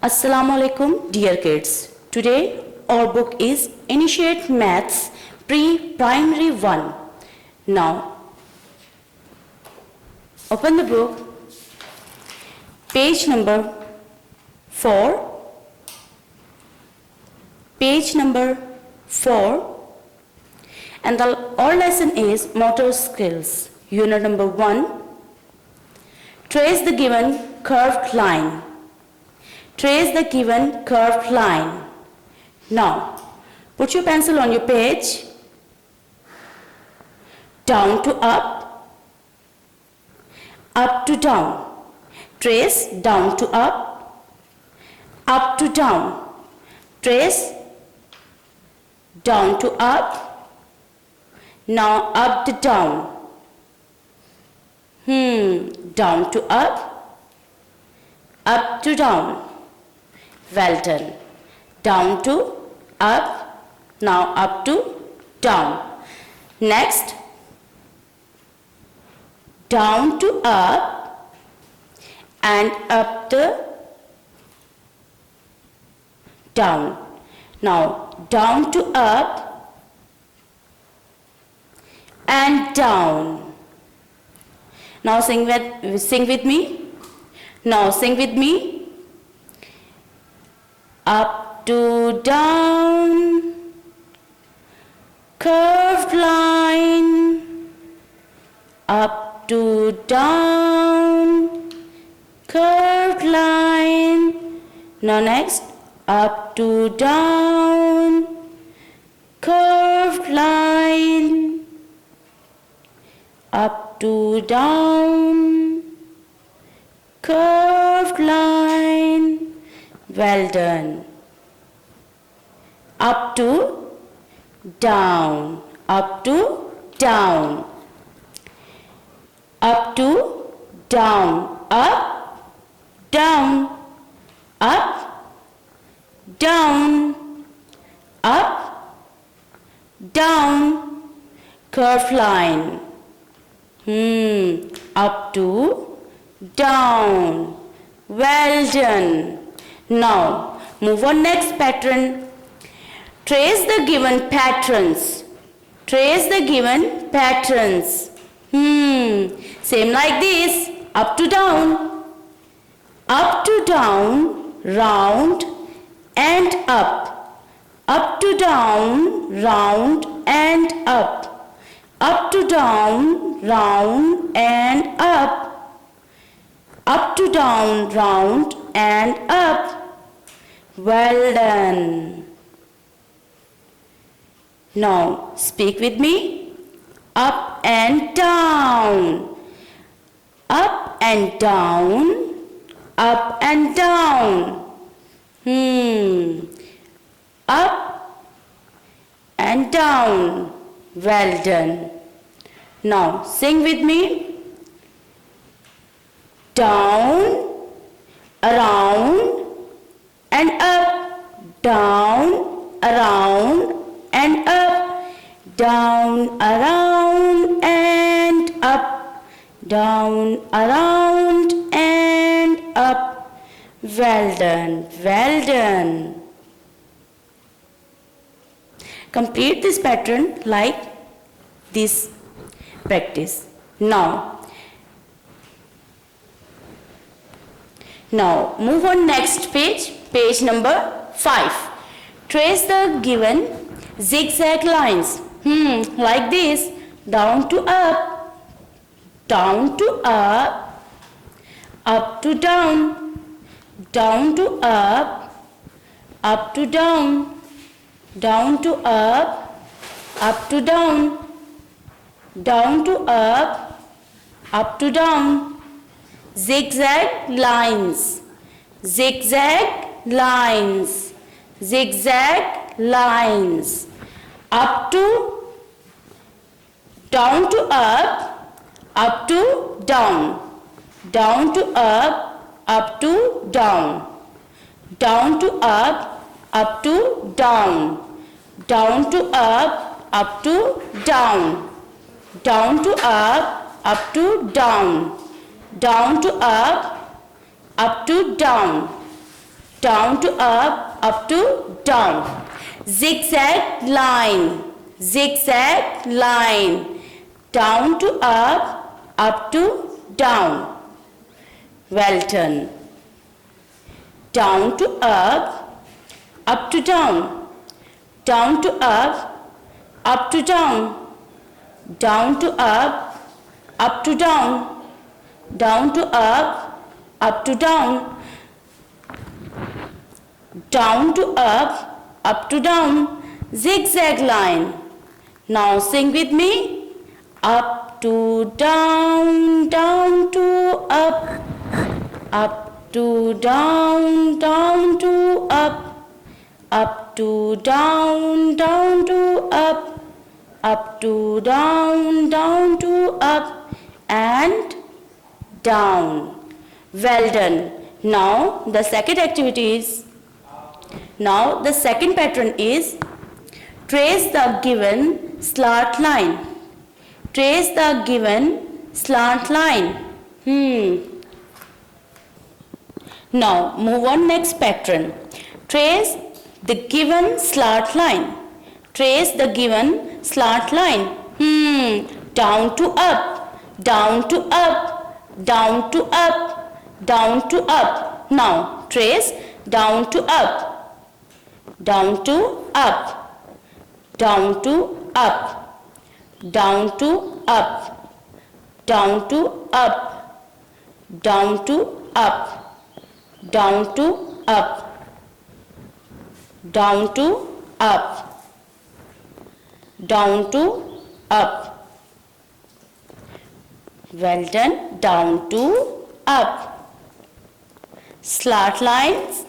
Assalamu alaikum dear kids. Today our book is Initiate Maths Pre-Primary 1. Now open the book, page number 4, page number 4, and our lesson is motor skills. Unit number 1. Trace the given curved line. Trace the given curved line. Now, put your pencil on your page. Down to up to down. Trace down to up to down. Trace down to up. Now up to down. Down to up to down. Well done. Down to up, now up to down. Next, down to up and up the down. Now down to up and down. Now sing with me. Now sing with me. Up to down, curved line. Up to down, curved line. Now next, up to down, curved line. Up to down, curved line. Well done. Up to down, up to down, up to down, up, down, up, down, up, down, curved line. Up to down. Well done. Now, move on next pattern. Trace the given patterns. Trace the given patterns. Same like this. Up to down. Up to down, round and up. Up to down, round and up. Up to down, round and up. Up to down, round and up. Well done. Now speak with me. Up and down. Up and down. Up and down. Up and down. Well done. Now sing with me. Down, around and up. Down, around and up. Down, around and up. Down, around and up. Well done, well done. Complete this pattern like this practice. Now move on next page, page number 5. Trace the given zigzag lines. Like this. Down to up, down to up, up to down, down to up to down, down to up to down, down to up to down. Zigzag lines, zigzag lines, zigzag lines. Up to, down to up to down, down to up to down, down to up to down, down to up to down, down to up to down. Down to up to down, down to up to down. Zigzag line, zigzag line, down to up to down. Well done. Down to up to down, down to up to down, down to up to down, down to up to down, down to up to down, zigzag line. Now sing with me. Up to down, down to up to down, down to up to down, down to up to down, down to up and down. Well done. Now the second activity is, now the second pattern is trace the given slant line. Trace the given slant line. Now move on next pattern. Trace the given slant line. Trace the given slant line. Down to up, down to up, down to up, down to up. Now trace down to up, down to up, down to up, down to up, down to up, down to up, down to up, down to up, down to up. Well done. Down to up. Slant lines,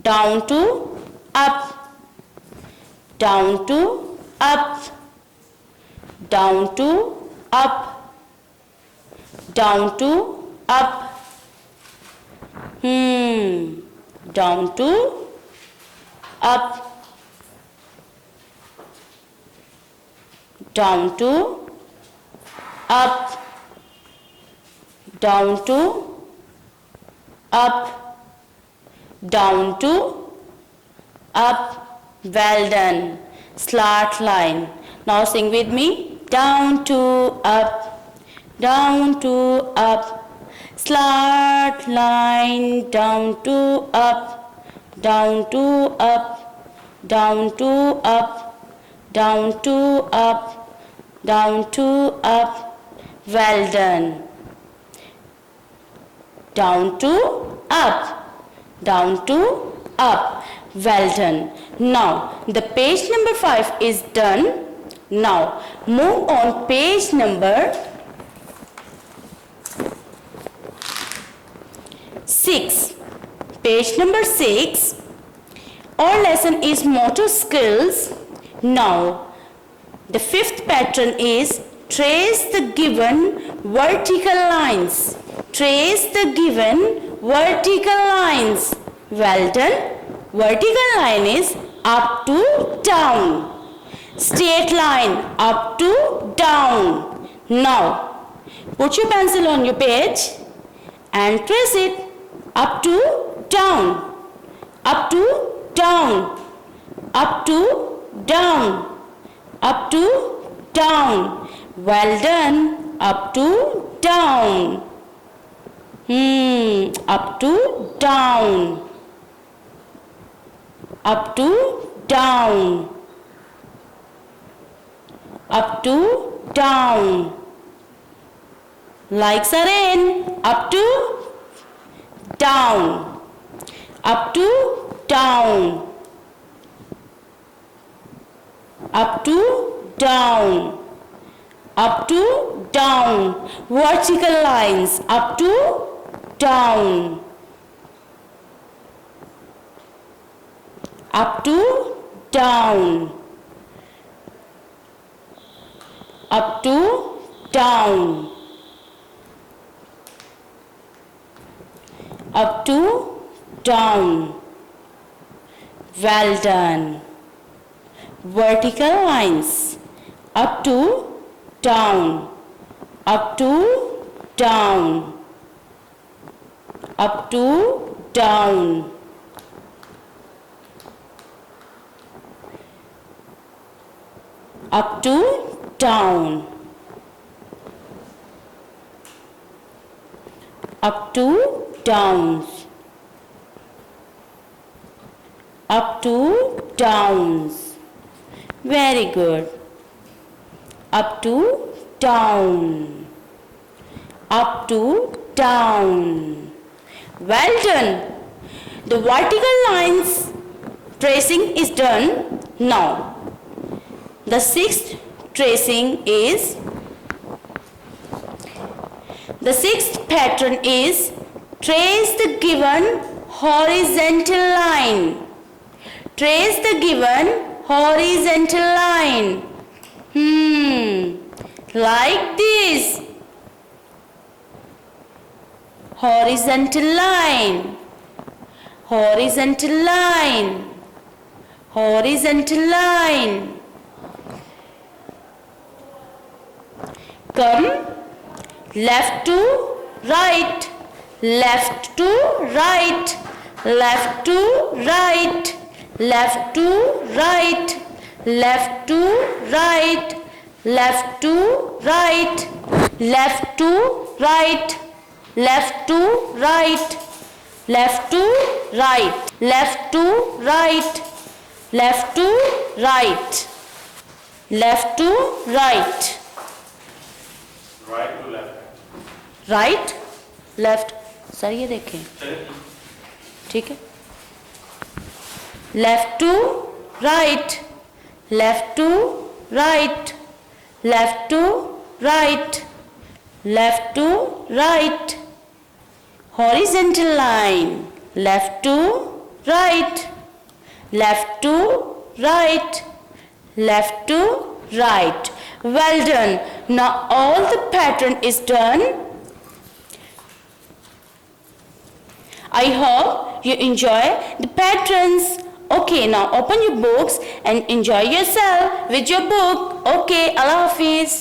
down to up, down to up, down to up, down to up. Down to up, down to up, down to up, down to up. Well done. Slant line. Now sing with me. Down to up, down to up. Slant line, down to up, down to up, down to up, down to up, down to up. Well done. Down to up, down to up. Well done. Now the page number 5 is done. Now move on page number 6. Page number 6. Our lesson is motor skills. Now the fifth pattern is trace the given vertical lines. Trace the given vertical lines. Well done. Vertical line is up to down. Straight line up to down. Now put your pencil on your page and trace it. Up to down, up to down, up to down, up to down. Well done. Up to down. Up to down, up to down, up to down. Like Saren. Up to down, up to down, up to down, up to down. Vertical lines. Up to down, up to down, up to down, up to down. Well done. Vertical lines. Up to down, up to down, up to down, up to down, up to downs, up to downs. Very good. Up to down, up to down. Well done. The vertical lines tracing is done. Now the sixth pattern is trace the given horizontal line. Trace the given horizontal line. Like this. Horizontal line, horizontal line, horizontal line. Come left to right, left to right, left to right, left to right, left to right, left to right, left to right, left to right, left to right, left to right, left to right, left to right, right to left, right, left. Sir ये देखें, ठीक है, left to right, left to right, left to right, left to right. Horizontal line, left to right, left to right, left to right. Well done. Now all the pattern is done. I hope you enjoy the patterns. Okay, now open your books and enjoy yourself with your book. Okay, Allah Hafiz.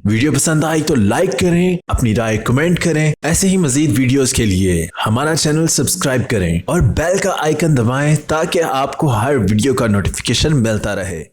Video पसंद आई तो like करें, अपनी राय comment करें। ऐसे ही मजीद videos के लिए हमारा channel subscribe करें और बेल का आइकन दबाएं ताकि आपको हर वीडियो का नोटिफिकेशन मिलता रहे।